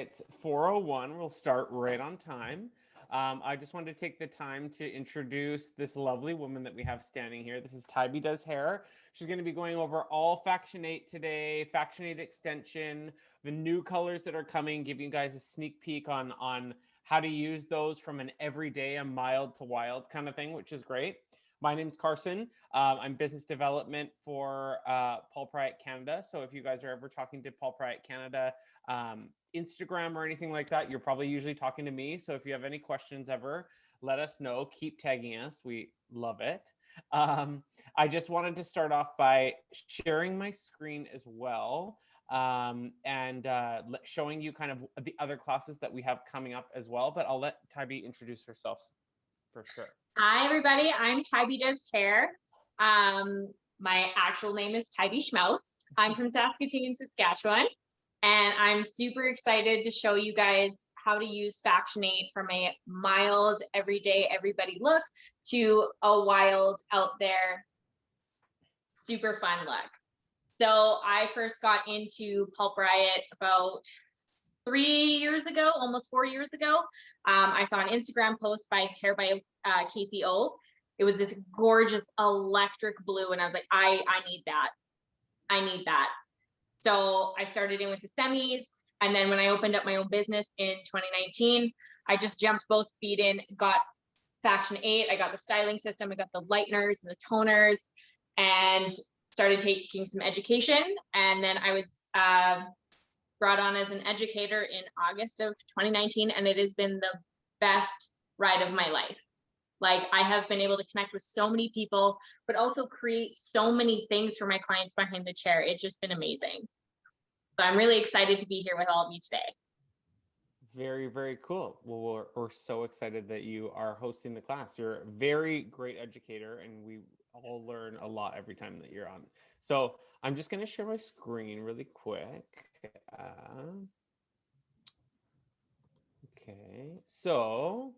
It's 4:01. We'll start right on time. I just wanted to take the time to introduce this lovely woman that we have standing here. This is Tybie Does Hair. She's going to be going over all Faction 8 today, Faction 8 Extension, the new colors that are coming, giving you guys a sneak peek on how to use those from an everyday, a mild to wild kind of thing, which is great. My name's Carson. I'm business development for PULP Canada. So if you guys are ever talking to PULP Canada, Instagram or anything like that, you're probably usually talking to me. So if you have any questions ever, let us know. Keep tagging us. We love it. I just wanted to start off by sharing my screen as well, and showing you kind of the other classes that we have coming up as well. But I'll let Tybie introduce herself for sure. Hi, everybody. I'm Tybie Does Hair. My actual name is Tybie Schmaus. I'm from Saskatoon, Saskatchewan. And I'm super excited to show you guys how to use Faction 8 from a mild, everyday, everybody look to a wild, out there, super fun look. So I first got into Pulp Riot about 3 years ago, almost 4 years ago. I saw an Instagram post by Hair by Casey O. It was this gorgeous electric blue, and I was like, I need that. I need that. So I started in with the semis, and then when I opened up my own business in 2019, I just jumped both feet in, got Faction 8, I got the styling system, I got the lighteners and the toners, and started taking some education. And then I was brought on as an educator in August of 2019, and it has been the best ride of my life. Like, I have been able to connect with so many people, but also create so many things for my clients behind the chair. It's just been amazing. So I'm really excited to be here with all of you today. Very, very cool. Well, we're so excited that you are hosting the class. You're a very great educator, and we all learn a lot every time that you're on. So I'm just going to share my screen really quick. Okay, so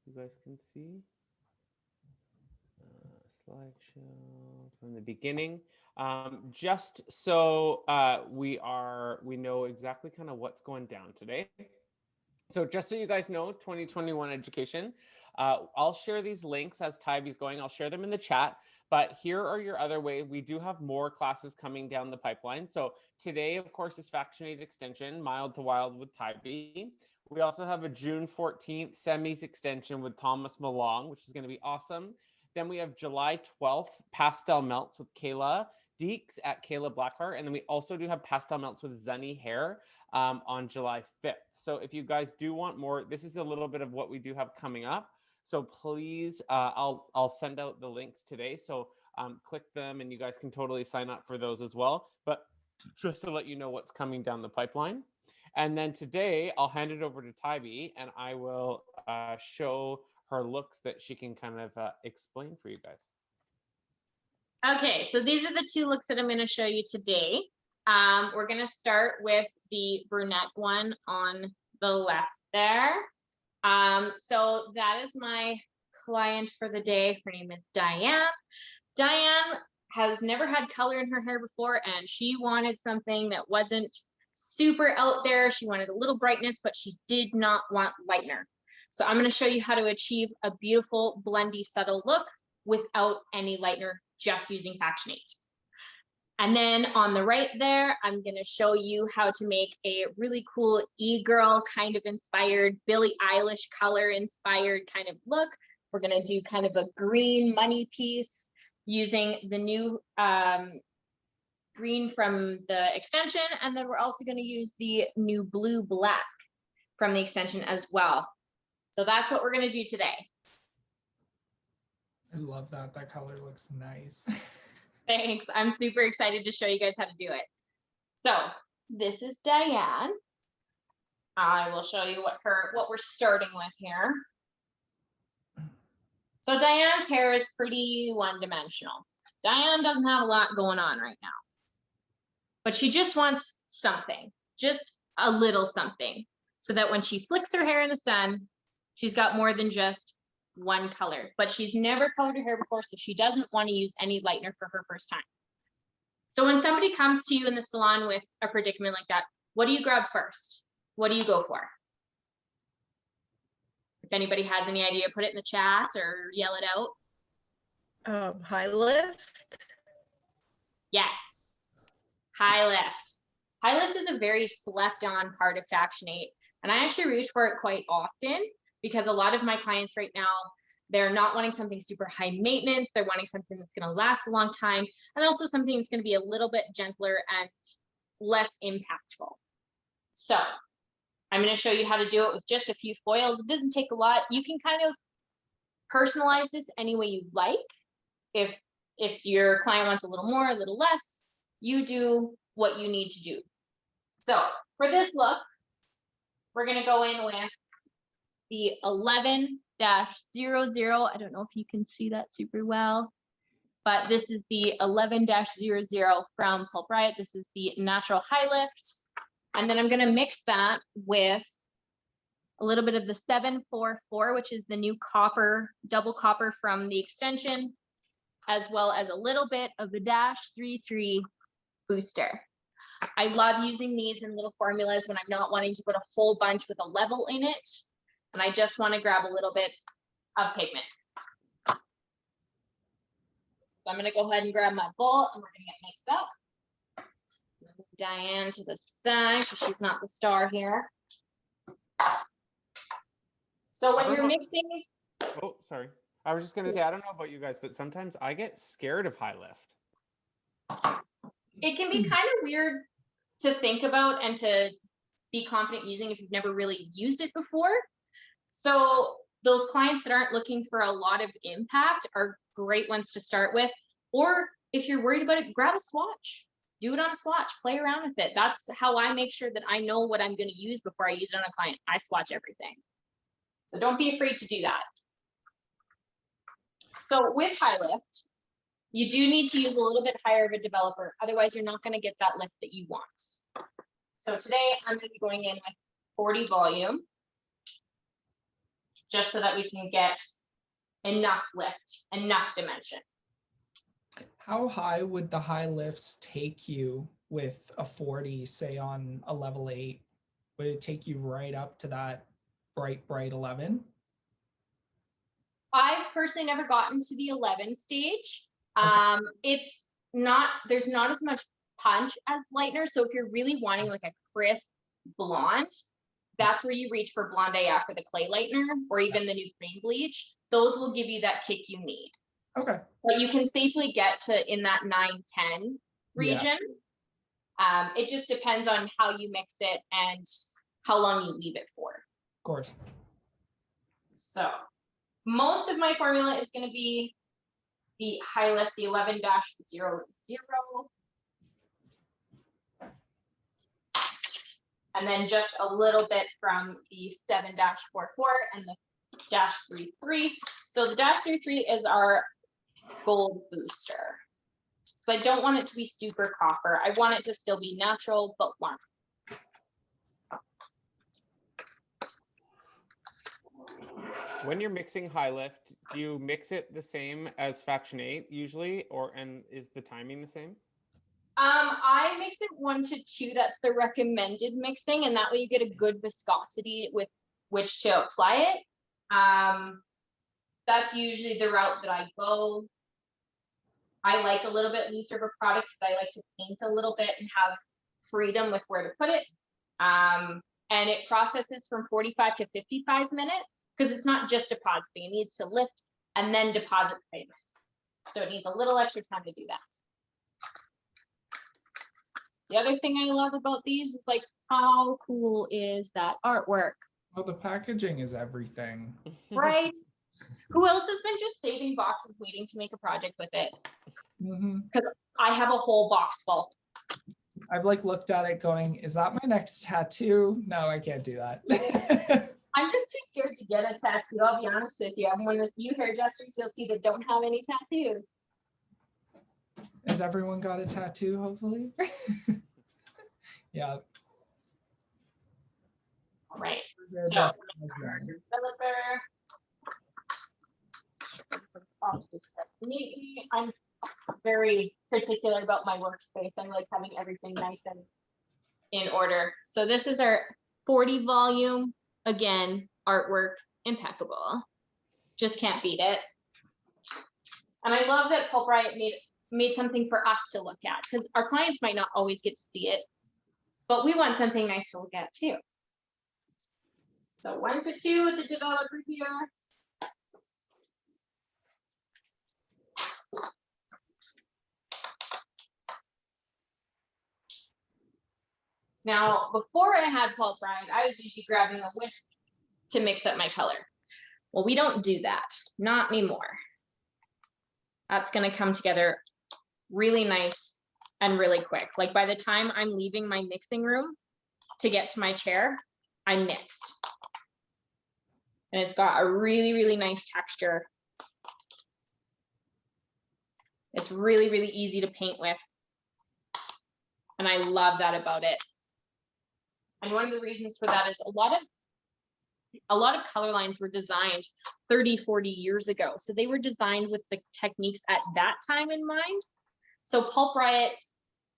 you guys can see slideshow from the beginning. Just so we know exactly kind of what's going down today. So just so you guys know, 2021 education, I'll share these links as Tybie's going. I'll share them in the chat, but here are your other ways. We do have more classes coming down the pipeline. So today, of course, is Faction 8 Extension, Mild to Wild with Tybie. We also have a June 14th Semis Extension with Thomas Malong, which is going to be awesome. Then we have July 12th, Pastel Melts with Kayla Deeks at Kayla Blackheart. And then we also do have Pastel Melts with Zunny Hair on July 5th. So if you guys do want more, this is a little bit of what we do have coming up. So please, I'll send out the links today. So click them and you guys can totally sign up for those as well. But just to let you know what's coming down the pipeline. And then today I'll hand it over to Tybie and I will show her looks that she can kind of explain for you guys. Okay, so these are the two looks that I'm going to show you today. We're going to start with the brunette one on the left there. So that is my client for the day. Her name is Diane. Diane has never had color in her hair before, and she wanted something that wasn't super out there. She wanted a little brightness, but she did not want lightener. So I'm going to show you how to achieve a beautiful blendy subtle look without any lightener, just using Faction 8. And then on the right there, I'm going to show you how to make a really cool e-girl kind of inspired, Billie Eilish color inspired kind of look. We're going to do kind of a green money piece using the new green from the extension. And then we're also going to use the new blue black from the extension as well. So that's what we're going to do today. I love that. That color looks nice. Thanks. I'm super excited to show you guys how to do it. So this is Diane. I will show you what we're starting with here. So Diane's hair is pretty one-dimensional. Diane doesn't have a lot going on right now, but she just wants something, just a little something, so that when she flicks her hair in the sun, she's got more than just one color. But she's never colored her hair before, so she doesn't want to use any lightener for her first time. So when somebody comes to you in the salon with a predicament like that, what do you grab first? What do you go for? If anybody has any idea, put it in the chat or yell it out. High lift. Yes. High lift. High lift is a very slept on part of Faction 8. And I actually reach for it quite often because a lot of my clients right now, they're not wanting something super high maintenance. They're wanting something that's going to last a long time. And also something that's going to be a little bit gentler and less impactful. So I'm going to show you how to do it with just a few foils. It doesn't take a lot. You can kind of personalize this any way you like. If your client wants a little more, a little less, you do what you need to do. So for this look, we're going to go in with the 11-00. I don't know if you can see that super well, but this is the 11-00 from Pulp Riot. This is the natural high lift. And then I'm going to mix that with a little bit of the 744, which is the new copper, double copper from the extension, as well as a little bit of the -33 booster. I love using these in little formulas when I'm not wanting to put a whole bunch with a level in it. And I just want to grab a little bit of pigment. So I'm going to go ahead and grab my bowl and we're going to get mixed up. Diane to the side, so she's not the star here. So when you're mixing. Oh, sorry. I was just going to say, I don't know about you guys, but sometimes I get scared of high lift. It can be kind of weird to think about and to be confident using if you've never really used it before. So those clients that aren't looking for a lot of impact are great ones to start with. Or if you're worried about it, grab a swatch. Do it on a swatch, play around with it. That's how I make sure that I know what I'm going to use before I use it on a client. I swatch everything. So don't be afraid to do that. So with high lift, you do need to use a little bit higher of a developer. Otherwise, you're not going to get that lift that you want. So today I'm going to be going in with 40 volume, just so that we can get enough lift, enough dimension. How high would the high lifts take you with a 40, say on a level 8? Would it take you right up to that bright 11? I've personally never gotten to the 11 stage. Okay. It's not, there's not as much punch as lightener. So if you're really wanting like a crisp blonde, that's where you reach for Blonde AF for the clay lightener or even the new cream bleach. Those will give you that kick you need. Okay. But you can safely get to in that 9-10 region. Yeah. It just depends on how you mix it and how long you leave it for. Of course. So most of my formula is going to be the high lift, the 11-00. And then just a little bit from the 7-44 and the -33. So the -33 is our gold booster. So I don't want it to be super copper. I want it to still be natural, but warm. When you're mixing high lift, do you mix it the same as Faction 8 usually, and is the timing the same? I mix it 1 to 2. That's the recommended mixing, and that way you get a good viscosity with which to apply it. That's usually the route that I go. I like a little bit looser of a product because I like to paint a little bit and have freedom with where to put it. And it processes from 45 to 55 minutes because it's not just depositing. It needs to lift and then deposit pigment. So it needs a little extra time to do that. The other thing I love about these is like, how cool is that artwork? Well, the packaging is everything. Right? Who else has been just saving boxes waiting to make a project with it? Because I have a whole box full. I've like looked at it going, is that my next tattoo? No, I can't do that. I'm just too scared to get a tattoo, I'll be honest with you. I'm one of you hairdressers you'll see that don't have any tattoos. Has everyone got a tattoo, hopefully? Yeah. All right. So, Developer. I'm very particular about my workspace. I like having everything nice and in order. So this is our 40 volume, again, artwork, impeccable. Just can't beat it. And I love that PULP Riot made something for us to look at, because our clients might not always get to see it, but we want something nice to look at too. So 1 to 2 with the developer here. Now, before I had PULP Riot, I was usually grabbing a whisk to mix up my color. Well, we don't do that, not anymore. That's gonna come together really nice and really quick. Like by the time I'm leaving my mixing room to get to my chair, I mixed. And it's got a really, really nice texture. It's really, really easy to paint with. And I love that about it. And one of the reasons for that is a lot of color lines were designed 30, 40 years ago. So they were designed with the techniques at that time in mind. So PULP Riot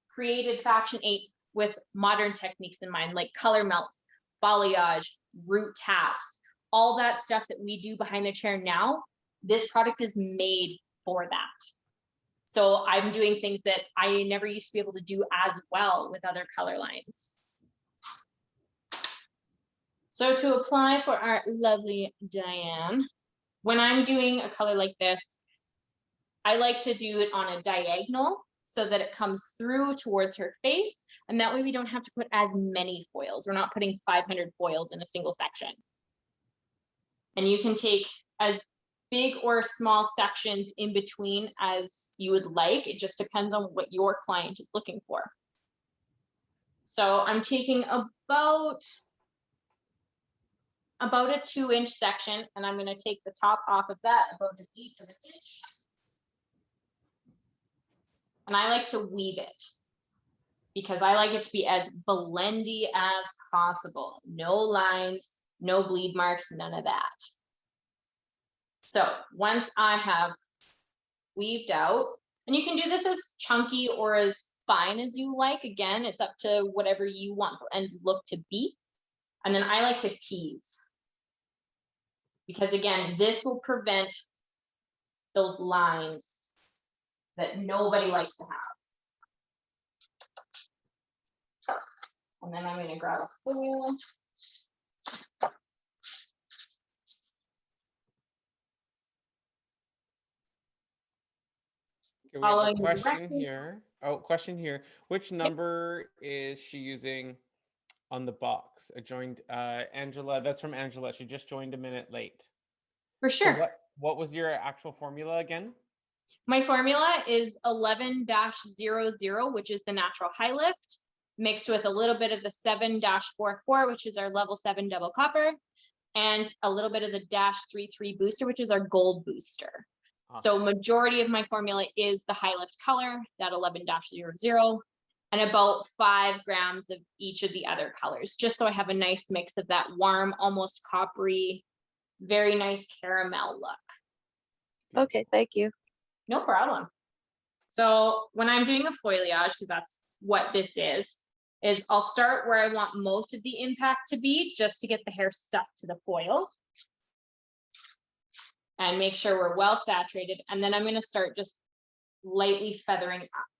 created Faction 8 with modern techniques in mind, like color melts, balayage, root taps, all that stuff that we do behind the chair now. This product is made for that. So I'm doing things that I never used to be able to do as well with other color lines. So to apply for our lovely Diane, when I'm doing a color like this, I like to do it on a diagonal so that it comes through towards her face. And that way we don't have to put as many foils. We're not putting 500 foils in a single section. And you can take as big or small sections in between as you would like. It just depends on what your client is looking for. So I'm taking about a 2-inch section, and I'm going to take the top off of that about 1/8 of an inch. And I like to weave it because I like it to be as blendy as possible. No lines, no bleed marks, none of that. So once I have weaved out, and you can do this as chunky or as fine as you like. Again, it's up to whatever you want the end look to be. And then I like to tease, because again, this will prevent those lines that nobody likes to have. And then I'm going to grab a foil. Okay, we have a question here. Oh, question here. Which number is she using on the box? I joined Angela. That's from Angela. She just joined a minute late. For sure. So what was your actual formula again? My formula is 11-00, which is the natural high lift, mixed with a little bit of the 7-44, which is our level 7 double copper, and a little bit of the -33 booster, which is our gold booster. Awesome. So majority of my formula is the high lift color, that 11-00, and about 5 grams of each of the other colors, just so I have a nice mix of that warm, almost coppery, very nice caramel look. Okay, thank you. No problem. So when I'm doing a foliage, because that's what this is I'll start where I want most of the impact to be, just to get the hair stuck to the foil. And make sure we're well saturated. And then I'm going to start just lightly feathering up.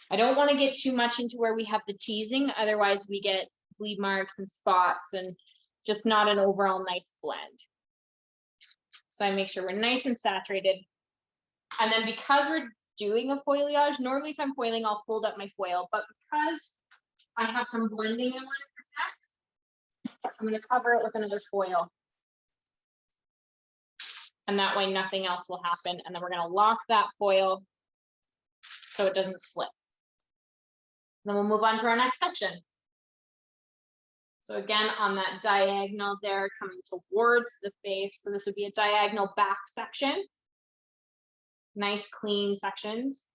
I don't want to get too much into where we have the teasing, otherwise we get bleed marks and spots and just not an overall nice blend. So I make sure we're nice and saturated. And then because we're doing a foliage, normally if I'm foiling, I'll fold up my foil, but because I have some blending in my I'm going to cover it with another foil. And that way nothing else will happen. And then we're going to lock that foil so it doesn't slip. Then we'll move on to our next section. So again, on that diagonal there, coming towards the face. So this would be a diagonal back section. Nice clean sections.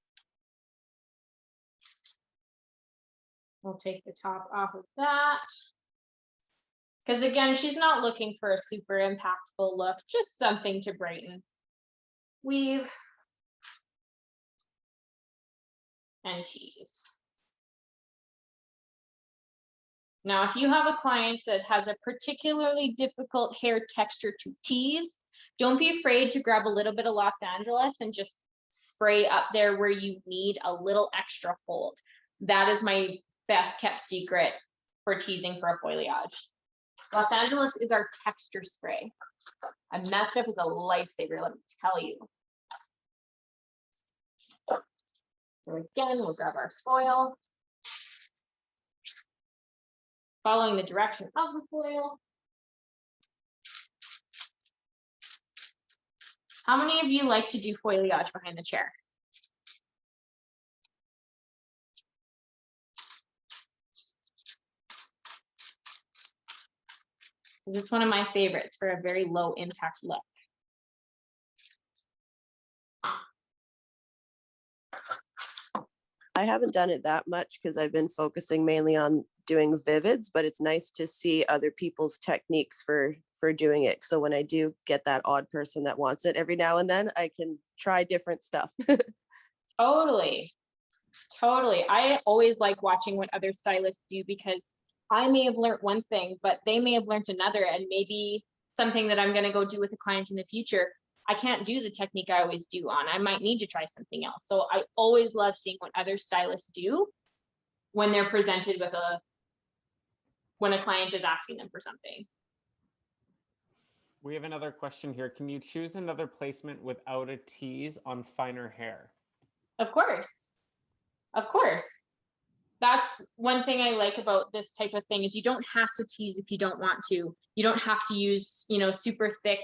We'll take the top off of that. Because again, she's not looking for a super impactful look, just something to brighten. Weave and tease. Now, if you have a client that has a particularly difficult hair texture to tease, don't be afraid to grab a little bit of Los Angeles and just spray up there where you need a little extra hold. That is my best kept secret for teasing for a foliage. Los Angeles is our texture spray, and that stuff is a lifesaver, let me tell you. So again, we'll grab our foil, following the direction of the foil. How many of you like to do foliage behind the chair? Because it's one of my favorites for a very low impact look. I haven't done it that much because I've been focusing mainly on doing vivids, but it's nice to see other people's techniques for doing it. So when I do get that odd person that wants it every now and then, I can try different stuff. Totally. Totally. I always like watching what other stylists do, because I may have learned one thing, but they may have learned another, and maybe something that I'm going to go do with a client in the future, I can't do the technique I always do on. I might need to try something else. So I always love seeing what other stylists do when they're presented with when a client is asking them for something. We have another question here. Can you choose another placement without a tease on finer hair? Of course. Of course. That's one thing I like about this type of thing, is you don't have to tease if you don't want to. You don't have to use, super thick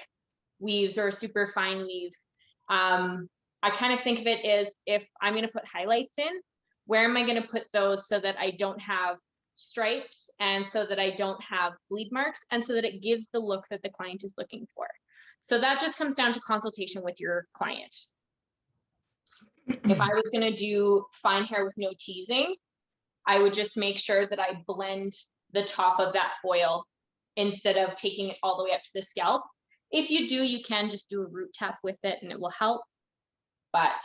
weaves or a super fine weave. I kind of think of it as, if I'm going to put highlights in, where am I going to put those so that I don't have stripes, and so that I don't have bleed marks, and so that it gives the look that the client is looking for. So that just comes down to consultation with your client. If I was going to do fine hair with no teasing, I would just make sure that I blend the top of that foil instead of taking it all the way up to the scalp. If you do, you can just do a root tap with it and it will help. But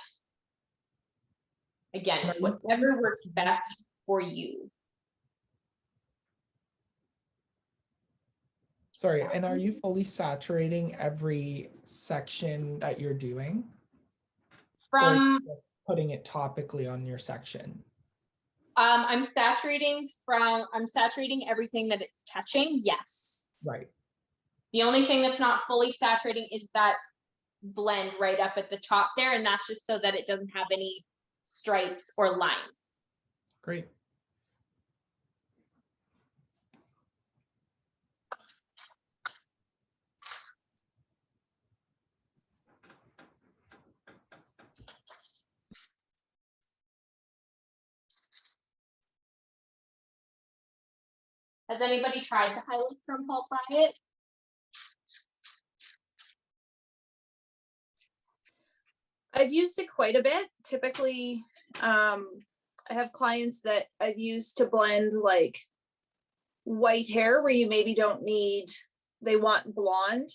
again, it's whatever works best for you. Sorry, and are you fully saturating every section that you're doing? From just putting it topically on your section? I'm saturating everything that it's touching, yes. Right. The only thing that's not fully saturating is that blend right up at the top there, and that's just so that it doesn't have any stripes or lines. Great. Has anybody tried the highlight from PULP Riot? I've used it quite a bit. Typically, I have clients that I've used to blend like white hair where you maybe don't need, they want blonde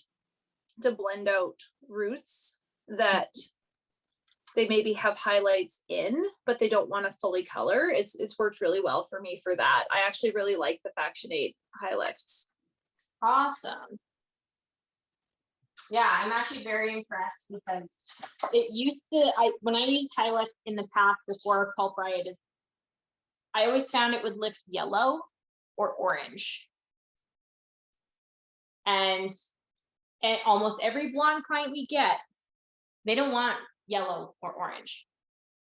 to blend out roots that they maybe have highlights in, but they don't want to fully color. It's worked really well for me for that. I actually really like the Faction8 high lifts. Awesome. Yeah, I'm actually very impressed, because it used to, when I used highlight in the past before PULP Riot, I always found it would lift yellow or orange. And almost every blonde client we get, they don't want yellow or orange.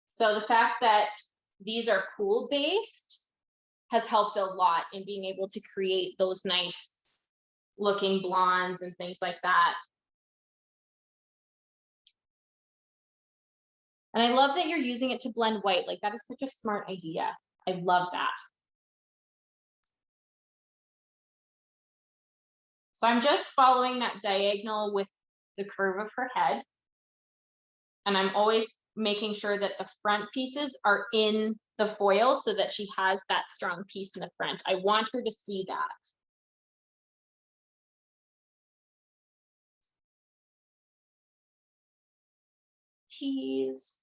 So the fact that these are pool based has helped a lot in being able to create those nice looking blondes and things like that. And I love that you're using it to blend white. Like, that is such a smart idea. I love that. So I'm just following that diagonal with the curve of her head. And I'm always making sure that the front pieces are in the foil so that she has that strong piece in the front. I want her to see that. Tease.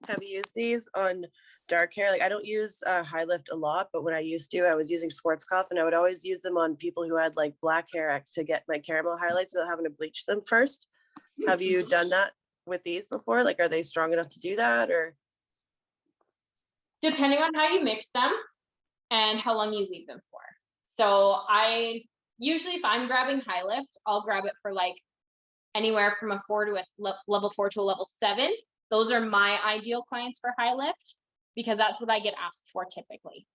Have you used these on dark hair? Like I don't use high lift a lot, but when I used to, I was using Schwarzkopf and I would always use them on people who had like black hair to get my caramel highlights without having to bleach them first. Have you done that with these before? Like, are they strong enough to do that or? Depending on how you mix them and how long you leave them for. So I usually, if I'm grabbing high lift, I'll grab it for like anywhere from a 4 to a level 4 to a level 7. Those are my ideal clients for high lift because that's what I get asked for typically.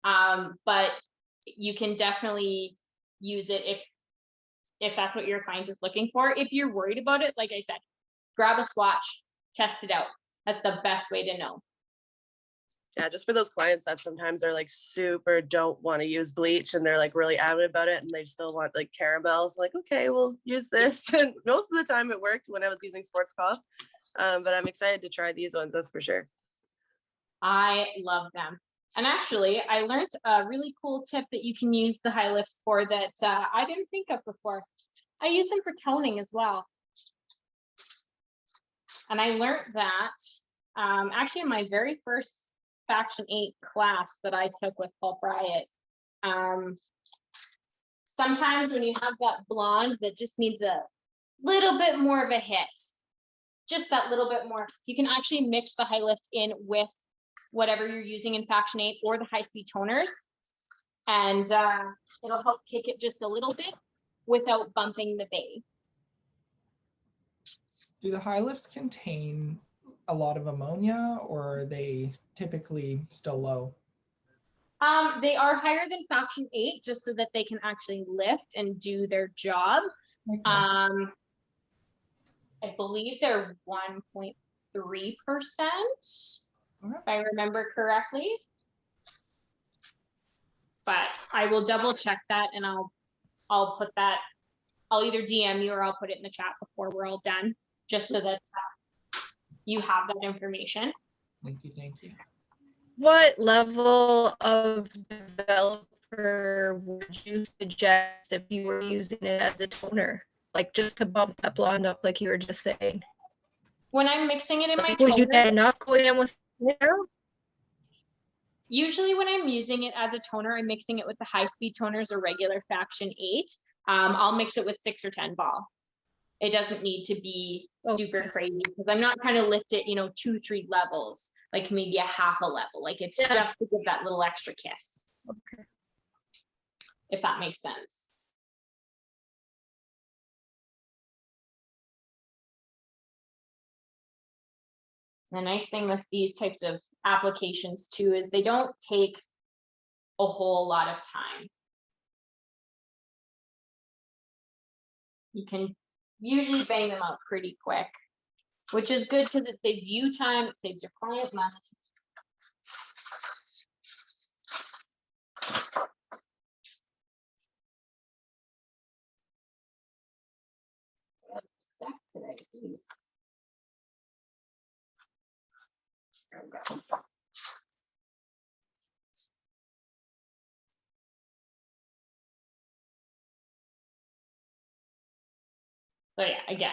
But you can definitely use it if that's what your client is looking for. If you're worried about it, like I said, grab a swatch, test it out. That's the best way to know. Yeah, just for those clients that sometimes are like super don't want to use bleach and they're like really adamant about it and they still want like caramels. Like, okay, we'll use this. And most of the time it worked when I was using Schwarzkopf. But I'm excited to try these ones, that's for sure. I love them. And actually, I learned a really cool tip that you can use the high lifts for that I didn't think of before. I use them for toning as well. And I learned that actually in my very first Faction 8 class that I took with PULP Riot. Sometimes when you have that blonde that just needs a little bit more of a hit, just that little bit more, you can actually mix the high lift in with whatever you're using in Faction 8 or the high speed toners. And it'll help kick it just a little bit without bumping the base. Do the high lifts contain a lot of ammonia or are they typically still low? They are higher than Faction 8 just so that they can actually lift and do their job. I believe they're 1.3%, if I remember correctly. But I will double check that and I'll put that, I'll either DM you or I'll put it in the chat before we're all done, just so that you have that information. Thank you, thank you. What level of developer would you suggest if you were using it as a toner? Like just to bump that blonde up like you were just saying? When I'm mixing it in my Would you toner, get enough going in with hair? usually when I'm using it as a toner, I'm mixing it with the high speed toners or regular Faction 8. I'll mix it with 6 or 10 ball. It doesn't need to be super crazy because I'm not trying to lift it, 2-3 levels, like maybe a half a level. Like it's just to give that little extra kiss. Okay. If that makes sense. The nice thing with these types of applications too is they don't take a whole lot of time. You can usually bang them out pretty quick, which is good because it saves you time, it saves your client money. Today, please. There we go. So yeah, again,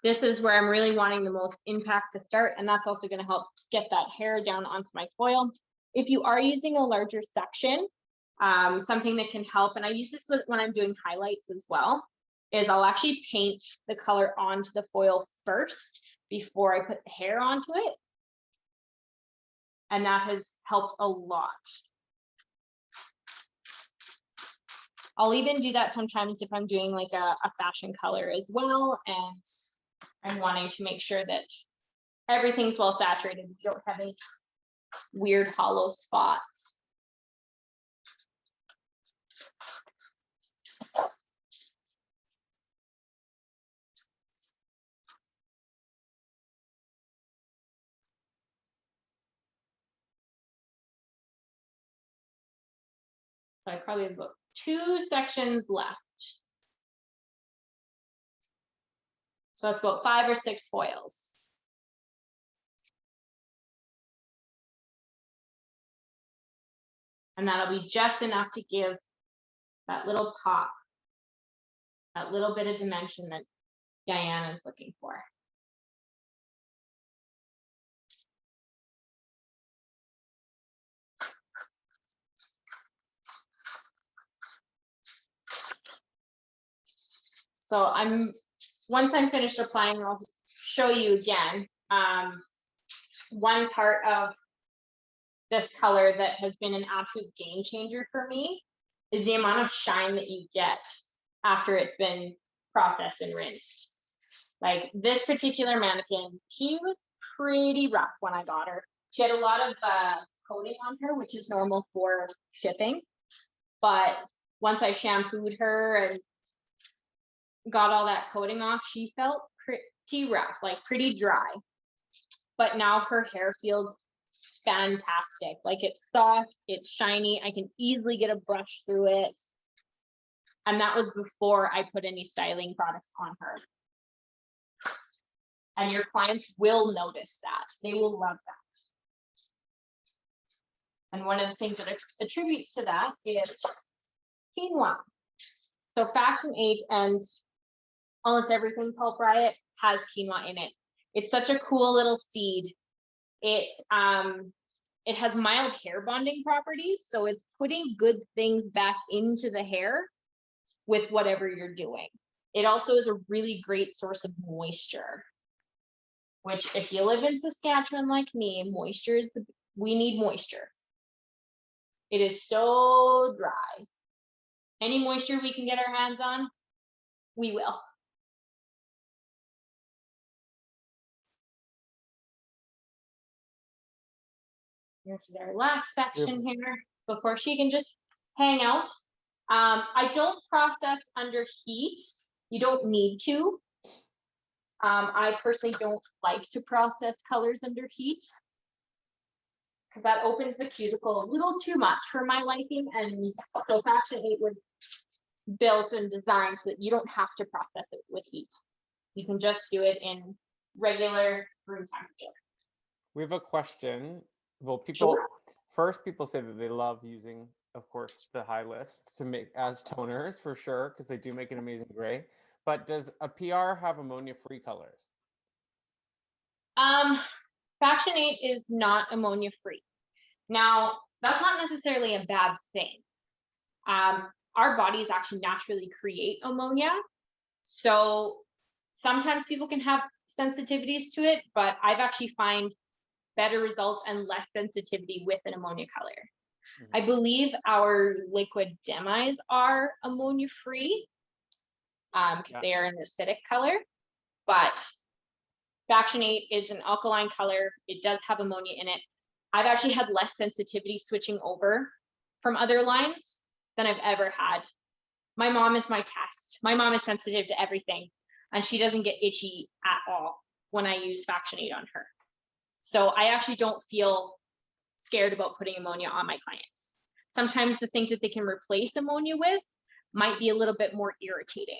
this is where I'm really wanting the most impact to start, and that's also going to help get that hair down onto my foil. If you are using a larger section, something that can help, and I use this when I'm doing highlights as well, is I'll actually paint the color onto the foil first before I put the hair onto it. And that has helped a lot. I'll even do that sometimes if I'm doing like a fashion color as well, and I'm wanting to make sure that everything's well saturated. We don't have any weird hollow spots. So I probably have about 2 sections left. So that's about 5 or 6 foils. And that'll be just enough to give that little pop, that little bit of dimension that Diana is looking for. So once I'm finished applying, I'll show you again. One part of this color that has been an absolute game changer for me is the amount of shine that you get after it's been processed and rinsed. Like this particular mannequin, she was pretty rough when I got her. She had a lot of coating on her, which is normal for shipping. But once I shampooed her and got all that coating off, she felt pretty rough, like pretty dry. But now her hair feels fantastic. Like it's soft, it's shiny. I can easily get a brush through it. And that was before I put any styling products on her. And your clients will notice that. They will love that. And one of the things that attributes to that is quinoa. So Faction8 and almost everything Pulp Riot has quinoa in it. It's such a cool little seed. It has mild hair bonding properties, so it's putting good things back into the hair with whatever you're doing. It also is a really great source of moisture, which if you live in Saskatchewan like me, moisture is we need moisture. It is so dry. Any moisture we can get our hands on, we will. This is our last section here before she can just hang out. I don't process under heat. You don't need to. I personally don't like to process colors under heat because that opens the cuticle a little too much for my liking. And so Faction8 was built and designed so that you don't have to process it with heat. You can just do it in regular room temperature. We have a question. Well, people say that they love using, of course, the high lifts to make as toners for sure, because they do make an amazing gray. But does a PR have ammonia-free colors? Faction8 is not ammonia-free. Now, that's not necessarily a bad thing. Our bodies actually naturally create ammonia. So sometimes people can have sensitivities to it, but I've actually found better results and less sensitivity with an ammonia color. I believe our liquid demis are ammonia free because they are an acidic color, but Faction8 is an alkaline color. It does have ammonia in it. I've actually had less sensitivity switching over from other lines than I've ever had. My mom is my test. My mom is sensitive to everything and she doesn't get itchy at all when I use Faction8 on her. So I actually don't feel scared about putting ammonia on my clients. Sometimes the things that they can replace ammonia with might be a little bit more irritating.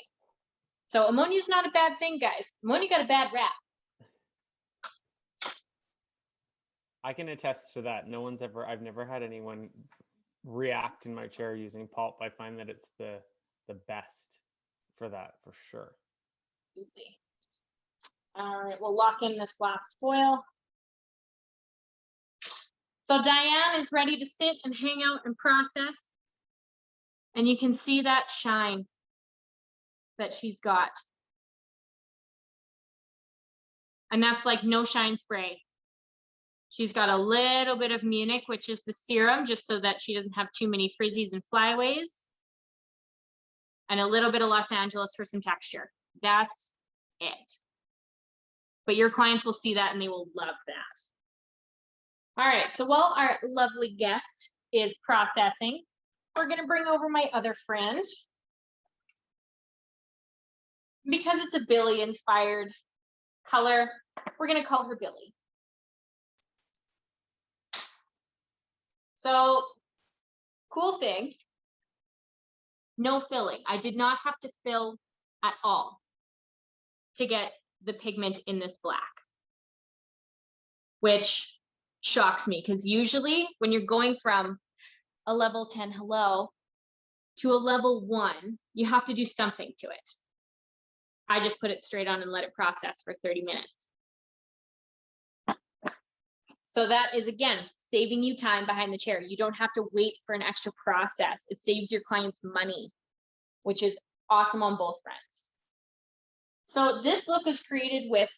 So ammonia is not a bad thing, guys. Ammonia got a bad rap. I can attest to that. I've never had anyone react in my chair using pulp. I find that it's the best for that, for sure. Absolutely. All right, we'll lock in this last foil. So Diane is ready to sit and hang out and process. And you can see that shine that she's got. And that's like no shine spray. She's got a little bit of Munich, which is the serum, just so that she doesn't have too many frizzies and flyaways. And a little bit of Los Angeles for some texture. That's it. But your clients will see that and they will love that. All right, so while our lovely guest is processing, we're gonna bring over my other friend. Because it's a Billy inspired color, we're gonna call her Billy. So, cool thing, no filling. I did not have to fill at all to get the pigment in this black, which shocks me because usually when you're going from a level 10 hello to a level 1, you have to do something to it. I just put it straight on and let it process for 30 minutes. So that is, again, saving you time behind the chair. You don't have to wait for an extra process. It saves your clients money, which is awesome on both fronts. So this look was created with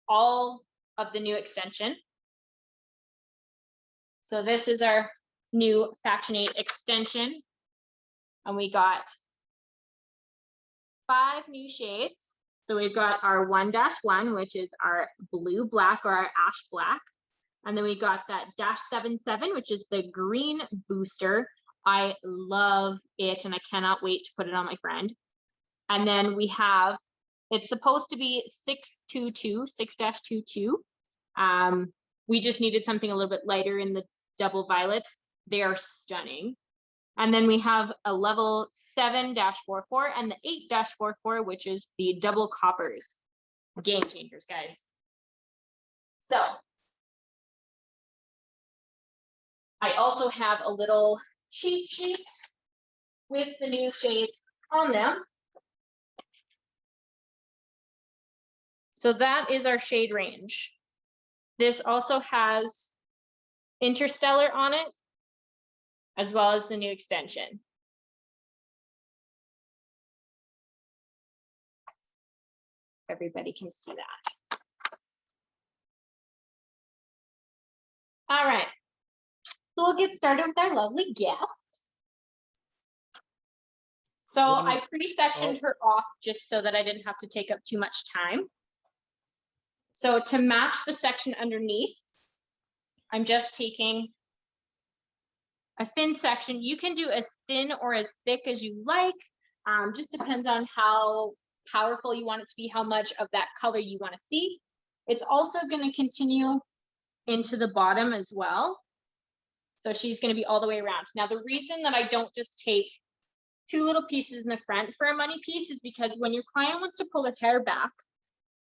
all of the new extension. So this is our new Faction8 extension. And we got 5 new shades. So we've got our 1-1, which is our blue black or our ash black. And then we got that -77, which is the green booster. I love it and I cannot wait to put it on my friend. And then we have, it's supposed to be 622, 6-22. We just needed something a little bit lighter in the double violets. They are stunning. And then we have a level 7-44 and the 8-44, which is the double coppers. Game changers, guys. So I also have a little cheat sheet with the new shades on them. So that is our shade range. This also has Interstellar on it, as well as the new extension. Everybody can see that. All right, so we'll get started with our lovely guest. So I pre-sectioned her off just so that I didn't have to take up too much time. So to match the section underneath, I'm just taking a thin section. You can do as thin or as thick as you like. Just depends on how powerful you want it to be, how much of that color you want to see. It's also going to continue into the bottom as well. So she's going to be all the way around. Now, the reason that I don't just take 2 little pieces in the front for a money piece is because when your client wants to pull their hair back,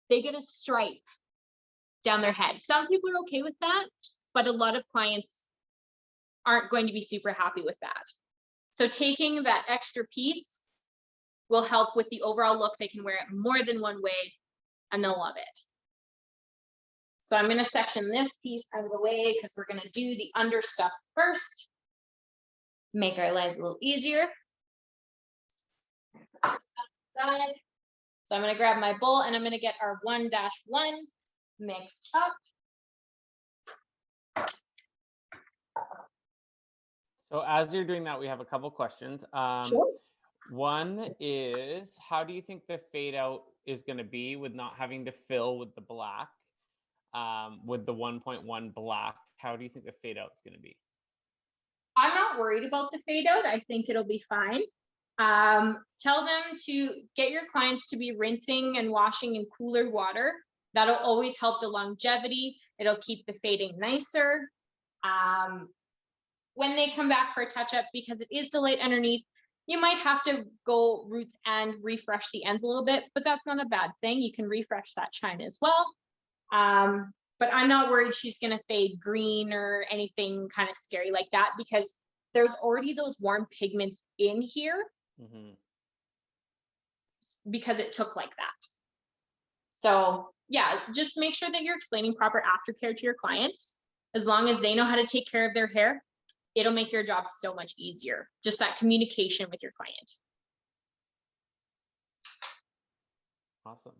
they get a stripe down their head. Some people are okay with that, but a lot of clients aren't going to be super happy with that. So taking that extra piece will help with the overall look. They can wear it more than one way and they'll love it. So I'm going to section this piece out of the way because we're going to do the under stuff first. Make our lives a little easier. So I'm going to grab my bowl and I'm going to get our 1-1 mixed up. So as you're doing that, we have a couple questions. Sure. One is, how do you think the fade out is going to be with not having to fill with the black, with the 1.1 black? How do you think the fade out is going to be? I'm not worried about the fade out. I think it'll be fine. Tell them to get your clients to be rinsing and washing in cooler water. That'll always help the longevity. It'll keep the fading nicer. When they come back for a touch up, because it is delayed underneath, you might have to go roots and refresh the ends a little bit, but that's not a bad thing. You can refresh that shine as well. But I'm not worried she's going to fade green or anything kind of scary like that, because there's already those warm pigments in here because it took like that. So yeah, just make sure that you're explaining proper aftercare to your clients. As long as they know how to take care of their hair, it'll make your job so much easier. Just that communication with your client. Awesome.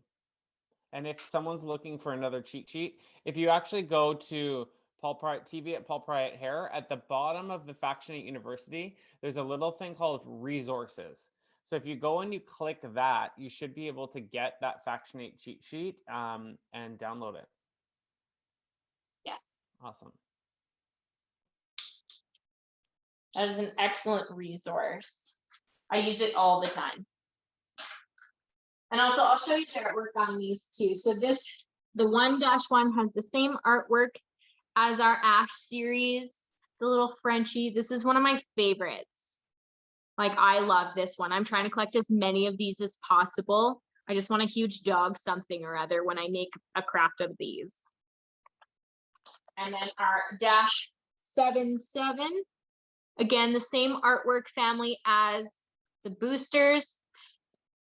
And if someone's looking for another cheat sheet, if you actually go to PULP Riot TV at PULP Riot Hair, at the bottom of the Faction8 University, there's a little thing called resources. So if you go and you click that, you should be able to get that Faction8 cheat sheet and download it. Yes. Awesome. That is an excellent resource. I use it all the time. And also, I'll show you the artwork on these too. So this, the 1-1 has the same artwork as our Ash series, the little Frenchie. This is one of my favorites. Like, I love this one. I'm trying to collect as many of these as possible. I just want a huge dog something or other when I make a craft of these. And then our -77. Again, the same artwork family as the boosters.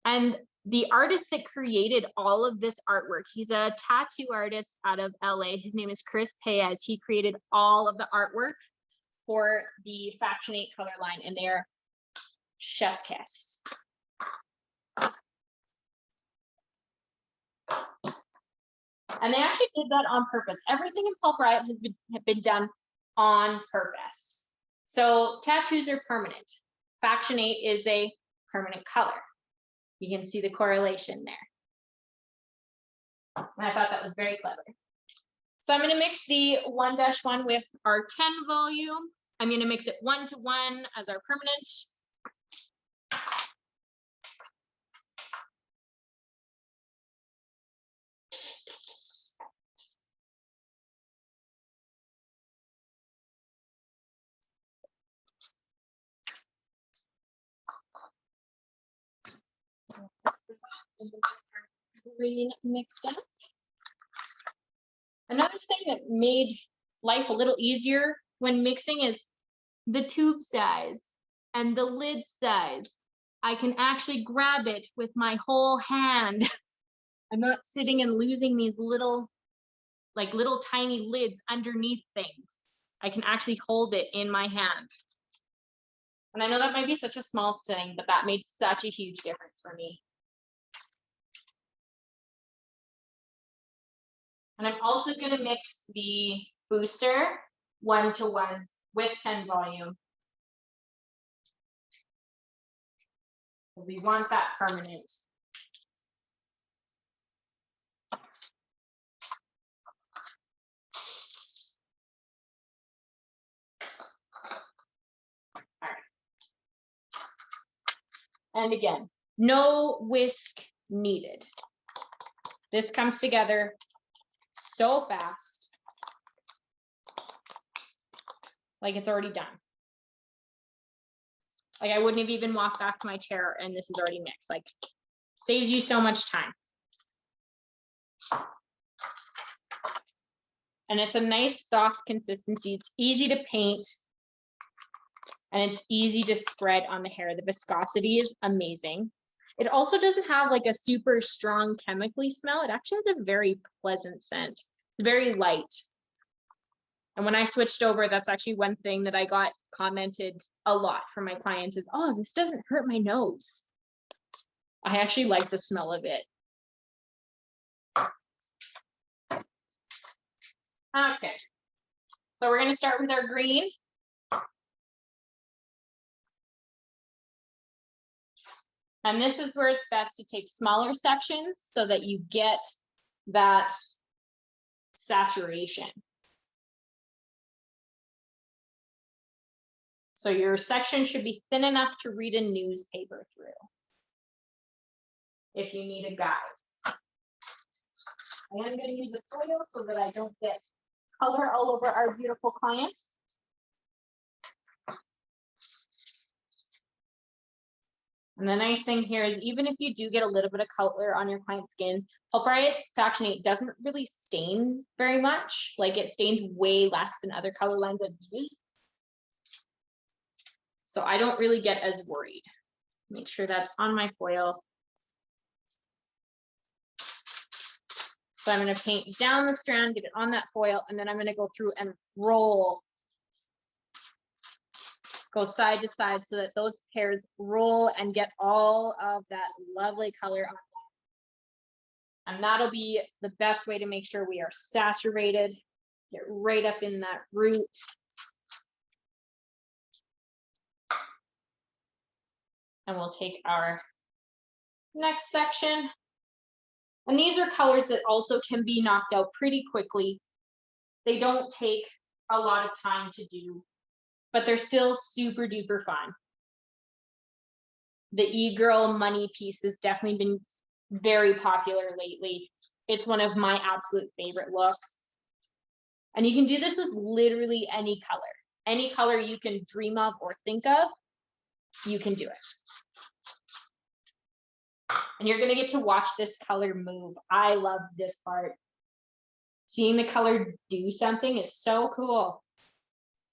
And the artist that created all of this artwork, he's a tattoo artist out of LA. His name is Chris Paez. He created all of the artwork for the Faction8 color line, and they're chef's kiss. And they actually did that on purpose. Everything in Pulp Riot has been done on purpose. So tattoos are permanent. Faction8 is a permanent color. You can see the correlation there. And I thought that was very clever. So I'm going to mix the 1-1 with our 10 volume. I'm going to mix it 1-to-1 as our permanent. Green mixed up. Another thing that made life a little easier when mixing is the tube size and the lid size. I can actually grab it with my whole hand. I'm not sitting and losing these little tiny lids underneath things. I can actually hold it in my hand. And I know that might be such a small thing, but that made such a huge difference for me. And I'm also going to mix the booster 1-to-1 with 10 volume. We want that permanent. All right. And again, no whisk needed. This comes together so fast, like it's already done. Like I wouldn't have even walked back to my chair and this is already mixed. Like saves you so much time. And it's a nice soft consistency. It's easy to paint and it's easy to spread on the hair. The viscosity is amazing. It also doesn't have like a super strong chemically smell. It actually has a very pleasant scent. It's very light. And when I switched over, that's actually one thing that I got commented a lot from my clients is, oh, this doesn't hurt my nose. I actually like the smell of it. Okay, so we're going to start with our green. And this is where it's best to take smaller sections so that you get that saturation. So your section should be thin enough to read a newspaper through if you need a guide. I am going to use a foil so that I don't get color all over our beautiful clients. And the nice thing here is even if you do get a little bit of color on your client's skin, Pulp Riot Faction8 doesn't really stain very much. Like it stains way less than other color lines I've used. So I don't really get as worried. Make sure that's on my foil. So I'm going to paint down the strand, get it on that foil, and then I'm going to go through and roll. Go side to side so that those hairs roll and get all of that lovely color on them. And that'll be the best way to make sure we are saturated, get right up in that root. And we'll take our next section. And these are colors that also can be knocked out pretty quickly. They don't take a lot of time to do, but they're still super duper fun. The e-girl money piece has definitely been very popular lately. It's one of my absolute favorite looks. And you can do this with literally any color. Any color you can dream of or think of, you can do it. And you're going to get to watch this color move. I love this part. Seeing the color do something is so cool.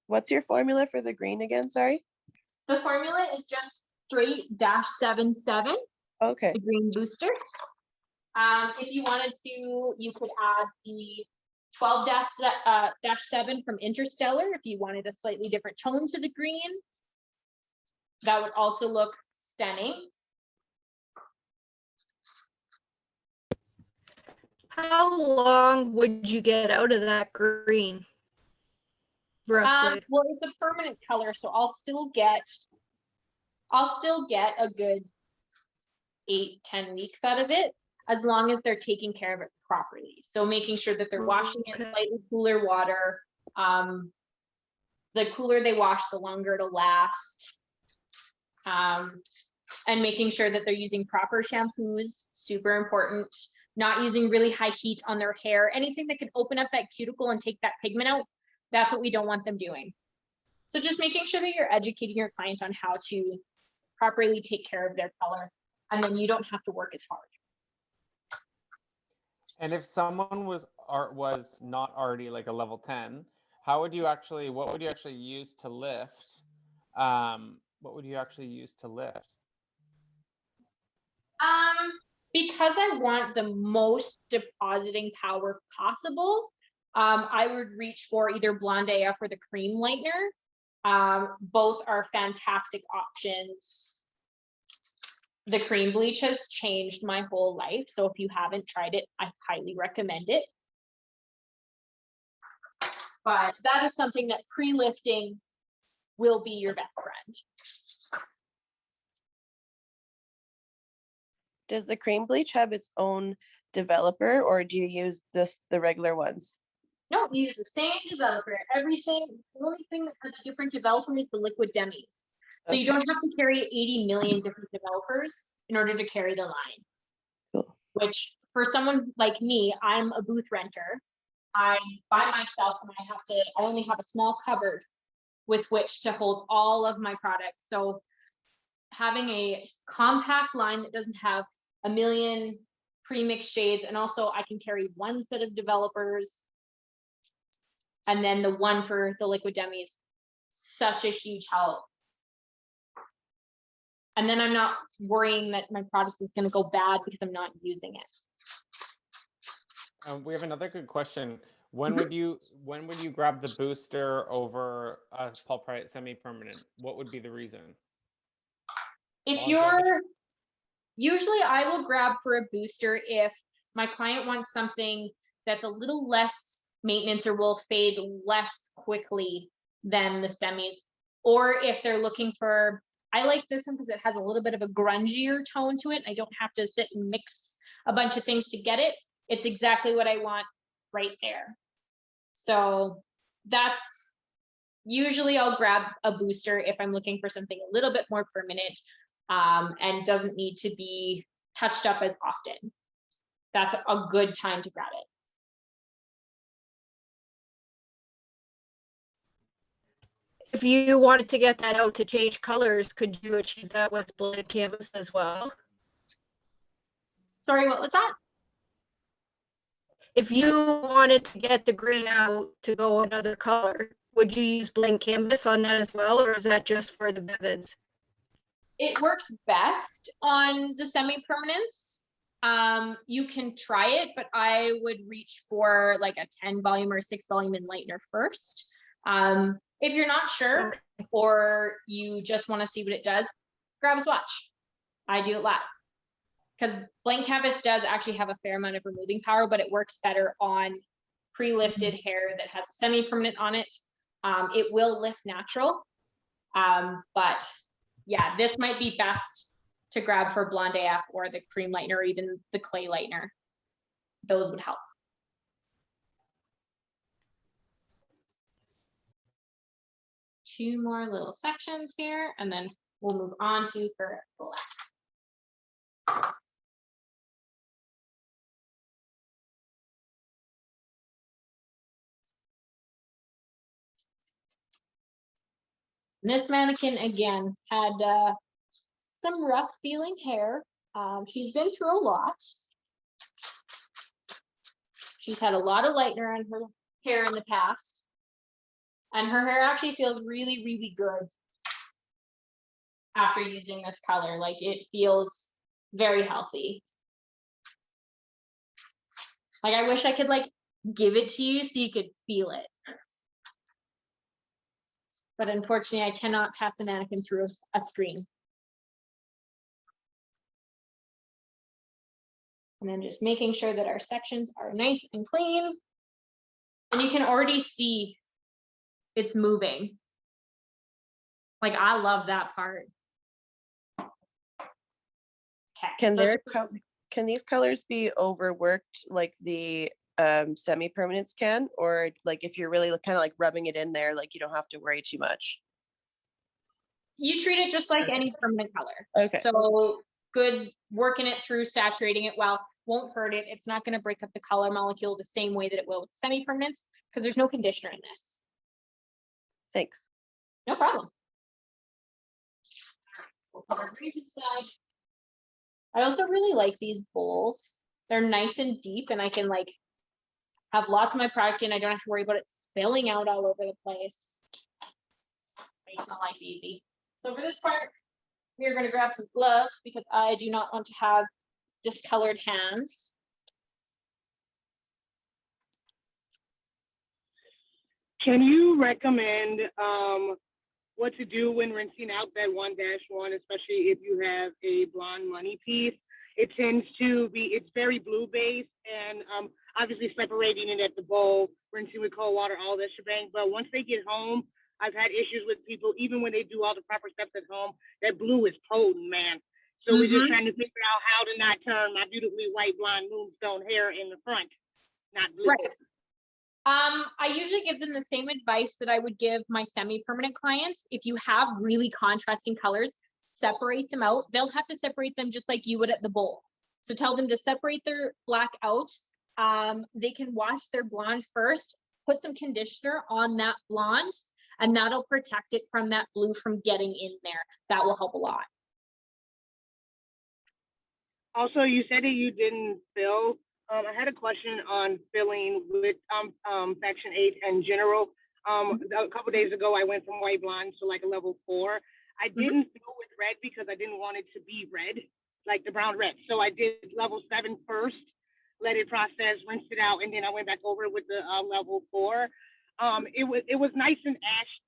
What's your formula for the green again? Sorry. The formula is just straight -77. Okay. The green booster. If you wanted to, you could add the 12-7 from Interstellar if you wanted a slightly different tone to the green. That would also look stunning. How long would you get out of that green? Roughly. Well, it's a permanent color, so I'll still get a good 8-10 weeks out of it, as long as they're taking care of it properly. So making sure that they're washing it in Okay. slightly cooler water. The cooler they wash, the longer it'll last. And making sure that they're using proper shampoos, super important. Not using really high heat on their hair. Anything that can open up that cuticle and take that pigment out, that's what we don't want them doing. So just making sure that you're educating your clients on how to properly take care of their color, and then you don't have to work as hard. And if someone was not already like a level 10, what would you actually use to lift? What would you actually use to lift? Because I want the most depositing power possible, I would reach for either Blonde AF or the cream lightener. Both are fantastic options. The cream bleach has changed my whole life, so if you haven't tried it, I highly recommend it. But that is something that pre-lifting will be your best friend. Does the cream bleach have its own developer, or do you use the regular ones? No, we use the same developer. Everything, the only thing that has a different developer is the liquid demis. So you don't have to carry 80 million different developers in order to carry the line. Cool. Which for someone like me, I'm a booth renter. I'm by myself and I only have a small cupboard with which to hold all of my products. So having a compact line that doesn't have a million pre-mixed shades, and also I can carry one set of developers and then the one for the liquid demis, such a huge help. And then I'm not worrying that my product is going to go bad because I'm not using it. We have another good question. When would you grab the booster over a PULP semi-permanent? What would be the reason? If you're, usually I will grab for a booster if my client wants something that's a little less maintenance or will fade less quickly than the semis, or if they're looking for, I like this one because it has a little bit of a grungier tone to it. I don't have to sit and mix a bunch of things to get it. It's exactly what I want right there. So that's usually I'll grab a booster if I'm looking for something a little bit more permanent and doesn't need to be touched up as often. That's a good time to grab it. If you wanted to get that out to change colors, could you achieve that with blank canvas as well? Sorry, what was that? If you wanted to get the green out to go another color, would you use blank canvas on that as well, or is that just for the vivids? It works best on the semi-permanents. You can try it, but I would reach for like a 10 volume or 6 volume enlightener first. If you're not sure, or you just want to see what it does, grab a swatch. I do it last. Because blank canvas does actually have a fair amount of removing power, but it works better on pre-lifted hair that has a semi-permanent on it. It will lift natural, but yeah, this might be best to grab for Blonde AF or the cream lightener or even the clay lightener. Those would help. Two more little sections here, and then we'll move on to for black. This mannequin again had some rough feeling hair. She's been through a lot. She's had a lot of lightener on her hair in the past. And her hair actually feels really, really good after using this color. Like it feels very healthy. Like I wish I could like give it to you so you could feel it. But unfortunately, I cannot pass a mannequin through a screen. And then just making sure that our sections are nice and clean. And you can already see it's moving. Like, I love that part. Okay. Can so can these colors be overworked like the semi-permanents can, or like if you're really kind of like rubbing it in there, like you don't have to worry too much? you treat it just like any permanent color. Okay. So good working it through, saturating it well, won't hurt it. It's not going to break up the color molecule the same way that it will with semi-permanents because there's no conditioner in this. Thanks. No problem. We'll put our greens aside. I also really like these bowls. They're nice and deep, and I can like have lots of my product in. I don't have to worry about it spilling out all over the place. Makes my life easy. So for this part, we're going to grab some gloves because I do not want to have discolored hands. Can you recommend what to do when rinsing out that 1-1, especially if you have a blonde money piece? It tends to be, it's very blue based, and obviously separating it at the bowl, rinsing with cold water, all that shebang. But once they get home, I've had issues with people, even when they do all the proper steps at home, that blue is potent, man. So we're just trying to figure out how to not turn my beautifully white blonde moonstone hair in the front, not blue. Right. I usually give them the same advice that I would give my semi-permanent clients. If you have really contrasting colors, separate them out. They'll have to separate them just like you would at the bowl. So tell them to separate their black out. They can wash their blonde first, put some conditioner on that blonde, and that'll protect it from that blue from getting in there. That will help a lot. Also, you said that you didn't fill. I had a question on filling with Faction8 in general. A couple days ago, I went from white blonde to like a level 4. I didn't fill with red because I didn't want it to be red, like the brown red. So I did level 7 first, let it process, rinsed it out, and then I went back over with the level 4. It was nice and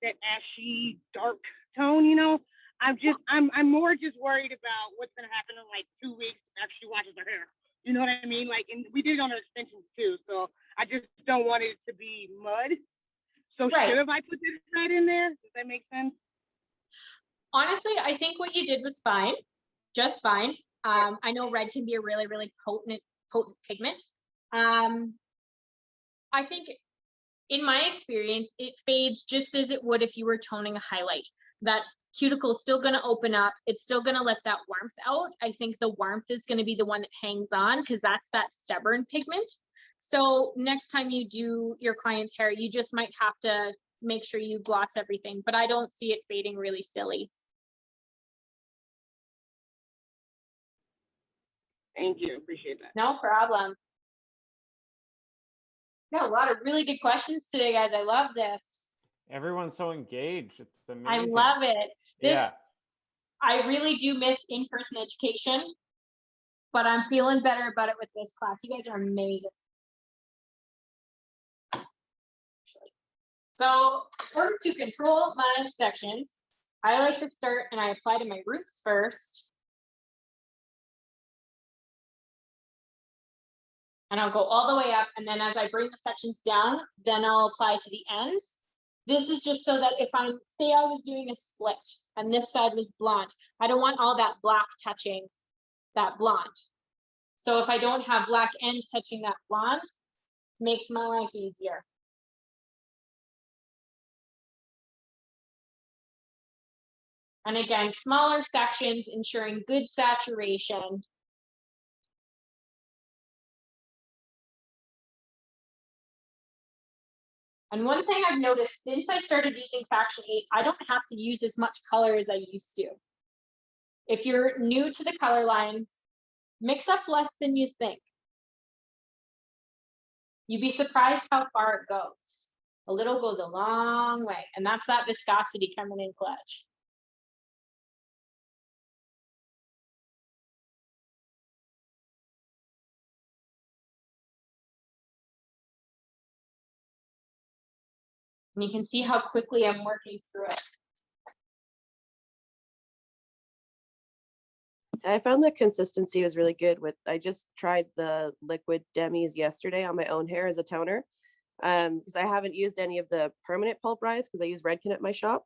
that ashy dark tone, you know. I'm more just worried about what's gonna happen in like 2 weeks after she washes her hair. You know what I mean? Like, and we did it on our extensions too, so I just don't want it to be mud. So Right. should I put this red in there? Does that make sense? Honestly, I think what you did was fine, just fine. I know red can be a really, really potent pigment. I think in my experience, it fades just as it would if you were toning a highlight. That cuticle is still going to open up. It's still going to let that warmth out. I think the warmth is going to be the one that hangs on because that's that stubborn pigment. So next time you do your client's hair, you just might have to make sure you gloss everything, but I don't see it fading really silly. Thank you. Appreciate that. No problem. Got a lot of really good questions today, guys. I love this. Everyone's so engaged. It's amazing. I love it. Yeah. I really do miss in-person education, but I'm feeling better about it with this class. You guys are amazing. So, in order to control my sections, I like to start and I apply to my roots first. And I'll go all the way up, and then as I bring the sections down, then I'll apply to the ends. This is just so that if say I was doing a split and this side was blonde, I don't want all that black touching that blonde. So if I don't have black ends touching that blonde, it makes my life easier. And again, smaller sections, ensuring good saturation. And one thing I've noticed since I started using Faction8, I don't have to use as much color as I used to. If you're new to the color line, mix up less than you think. You'd be surprised how far it goes. A little goes a long way, and that's that viscosity coming in clutch. And you can see how quickly I'm working through it. I found the consistency was really good with, I just tried the liquid demis yesterday on my own hair as a toner. Because I haven't used any of the permanent pulp rides because I use Redken at my shop.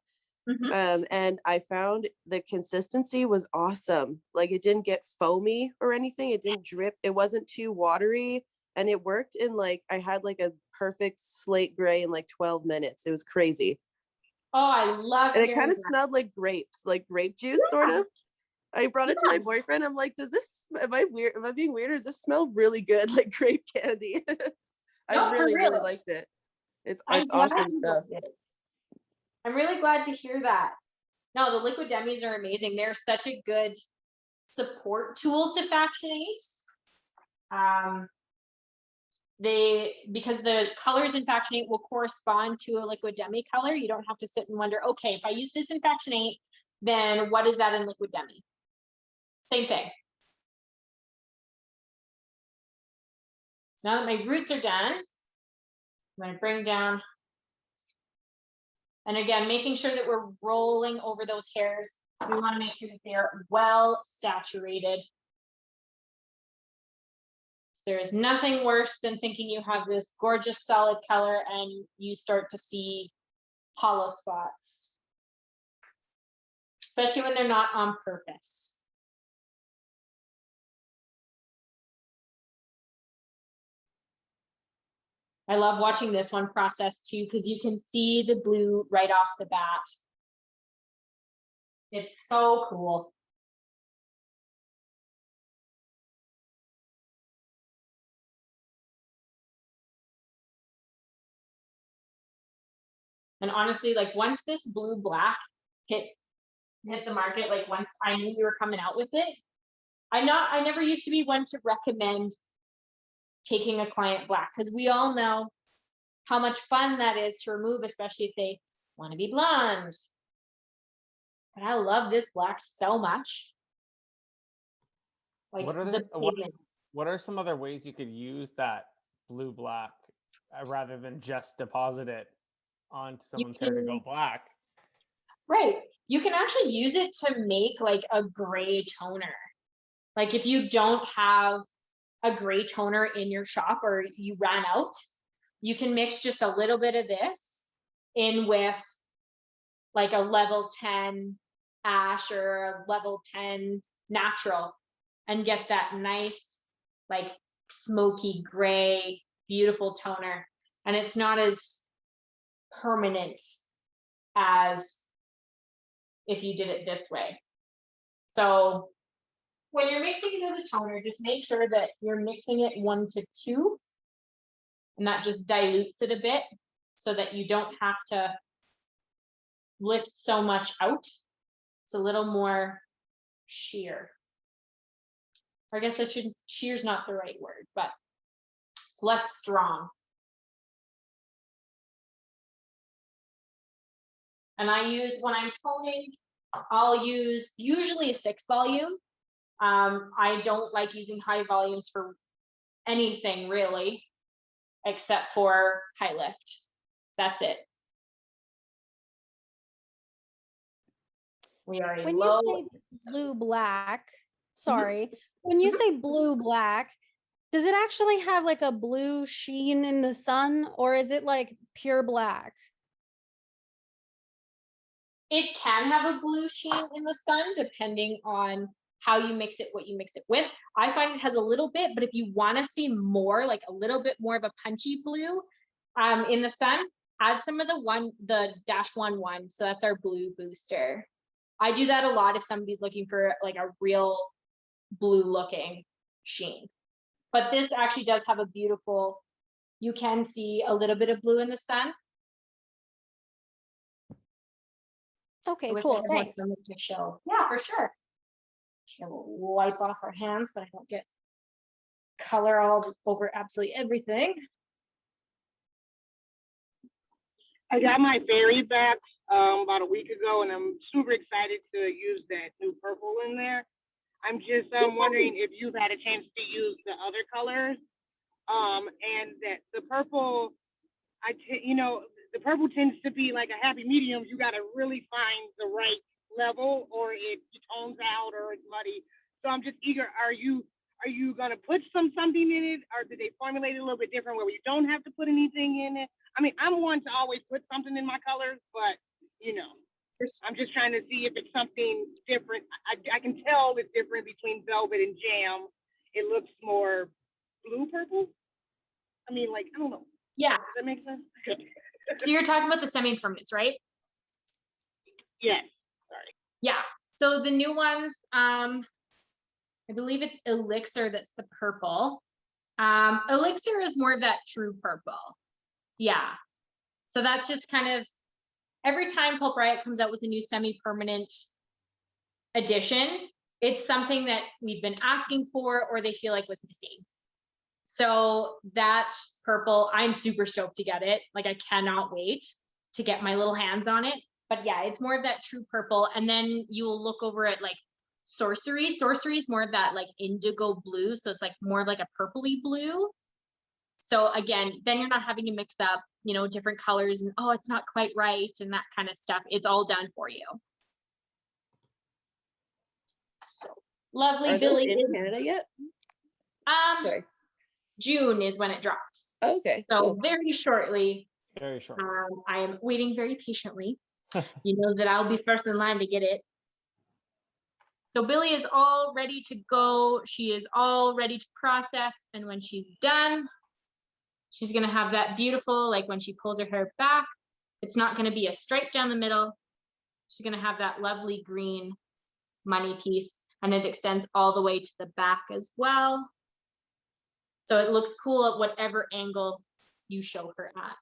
And I found the consistency was awesome. Like it didn't get foamy or anything. It didn't drip. It wasn't too watery. And it worked in like, I had like a perfect slate gray in like 12 minutes. It was crazy. Oh, I love And it hearing kind of that. smelled like grapes, like grape juice, sort of. I brought it to my boyfriend. I'm like, does this, am I weird? Am I being weird? Or does this smell really good? Like grape candy. I No, for really, really real. liked it. It's I'm glad awesome you stuff. loved it. I'm really glad to hear that. No, the liquid demis are amazing. They're such a good support tool to Faction8. Because the colors in Faction8 will correspond to a liquid demi color. You don't have to sit and wonder, okay, if I use this in Faction8, then what is that in liquid demi? Same thing. So now that my roots are done, I'm going to bring down, and again, making sure that we're rolling over those hairs. We want to make sure that they are well saturated. There is nothing worse than thinking you have this gorgeous solid color and you start to see hollow spots, especially when they're not on purpose. I love watching this one process too, because you can see the blue right off the bat. It's so cool. And honestly, like once this blue black hit the market, like once I knew we were coming out with it, I never used to be one to recommend taking a client black, because we all know how much fun that is to remove, especially if they want to be blonde. But I love this black so much. Like what are some other ways you could use that blue black rather than just deposit it onto someone's hair to go black? Right. You can actually use it to make like a gray toner. Like if you don't have a gray toner in your shop or you ran out, you can mix just a little bit of this in with like a level 10 ash or a level 10 natural and get that nice like smoky gray beautiful toner, and it's not as permanent as if you did it this way. So when you're mixing it as a toner, just make sure that you're mixing it 1 to 2, and that just dilutes it a bit so that you don't have to lift so much out. It's a little more sheer. Or I guess I shouldn't, sheer's not the right word, but it's less strong. And I use, when I'm toning, I'll use usually a 6 volume. I don't like using high volumes for anything really, except for high lift. That's it. We are a When low. you say blue black, sorry, when you say blue black, does it actually have like a blue sheen in the sun, or is it like pure black? It can have a blue sheen in the sun depending on how you mix it, what you mix it with. I find it has a little bit, but if you want to see more, like a little bit more of a punchy blue in the sun, add some of the -1. So that's our blue booster. I do that a lot if somebody's looking for like a real blue looking sheen. But this actually does have a beautiful, you can see a little bit of blue in the sun. Okay, cool. Thanks. To show. Yeah, for sure. We'll wipe off our hands so I don't get color all over absolutely everything. I got my fairy back about a week ago, and I'm super excited to use that new purple in there. I'm just wondering if you've had a chance to use the other colors, and that the purple, the purple tends to be like a happy medium. You got to really find the right level, or it tones out, or it's muddy. So I'm just eager. Are you gonna put something in it, or did they formulate it a little bit different where you don't have to put anything in it? I mean, I'm one to always put something in my colors, but you know, I'm just trying to see if it's something different. I can tell it's different between velvet and jam. It looks more blue purple. I mean, like, I don't know. Yeah. Does that make sense? So you're talking about the semi-permanents, right? Yes. Yeah. So the new ones, I believe it's Elixir that's the purple. Elixir is more of that true purple. Yeah. So that's just kind of every time Pulp Riot comes out with a new semi-permanent edition, it's something that we've been asking for or they feel like was missing. So that purple, I'm super stoked to get it. Like I cannot wait to get my little hands on it. But yeah, it's more of that true purple. And then you will look over at like Sorcery. Sorcery is more of that like indigo blue. So it's like more like a purpley blue. So again, then you're not having to mix up, you know, different colors and oh, it's not quite right and that kind of stuff. It's all done for you. So lovely. Are those Billy. in Canada yet? Sorry. June is when it drops. Okay. So Cool. very shortly. Very short. I am waiting very patiently. You know that I'll be first in line to get it. So Billy is all ready to go. She is all ready to process. And when she's done, she's going to have that beautiful, like when she pulls her hair back, it's not going to be a stripe down the middle. She's going to have that lovely green money piece, and it extends all the way to the back as well. So it looks cool at whatever angle you show her at.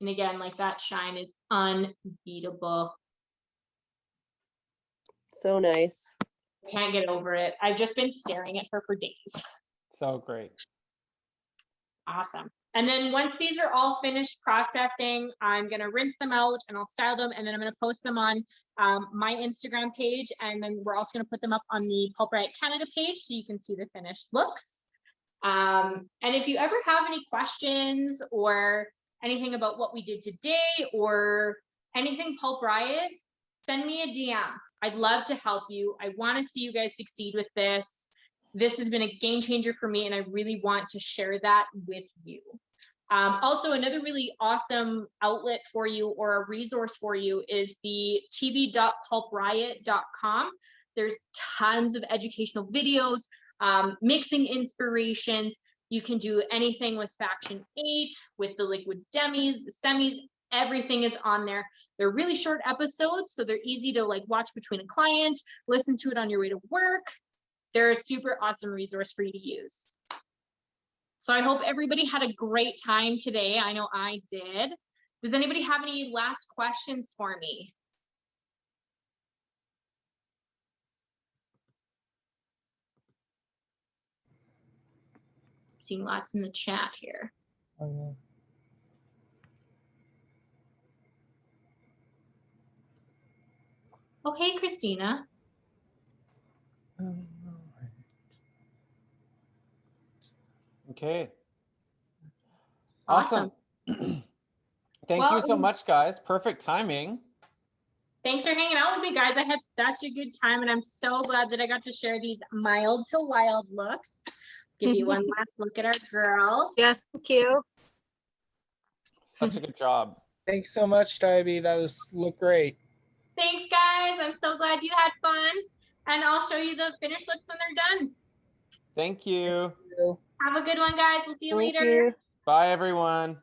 And again, like that shine is unbeatable. So nice. Can't get over it. I've just been staring at her for days. So great. Awesome. And then once these are all finished processing, I'm going to rinse them out and I'll style them. And then I'm going to post them on my Instagram page. And then we're also going to put them up on the Pulp Riot Canada page so you can see the finished looks. And if you ever have any questions or anything about what we did today or anything Pulp Riot, send me a DM. I'd love to help you. I want to see you guys succeed with this. This has been a game changer for me, and I really want to share that with you. Also, another really awesome outlet for you or a resource for you is the tv.pulpriot.com. There's tons of educational videos, mixing inspirations. You can do anything with Faction8, with the liquid demis, the semis, everything is on there. They're really short episodes, so they're easy to like watch between a client, listen to it on your way to work. They're a super awesome resource for you to use. So I hope everybody had a great time today. I know I did. Does anybody have any last questions for me? Seeing lots in the chat here. Oh, Okay, Christina. yeah. Okay. Awesome. Thank you so much, guys. Perfect timing. Thanks for hanging out with me, guys. I had such a good time, and I'm so glad that I got to share these mild to wild looks. Give you one last look at our girls. Yes, thank you. Such a good job. Thanks so much, Tybie. That looked great. Thanks, guys. I'm so glad you had fun. And I'll show you the finished looks when they're done. Thank you. Have a good one, guys. We'll see you Thank later. you. Bye, everyone.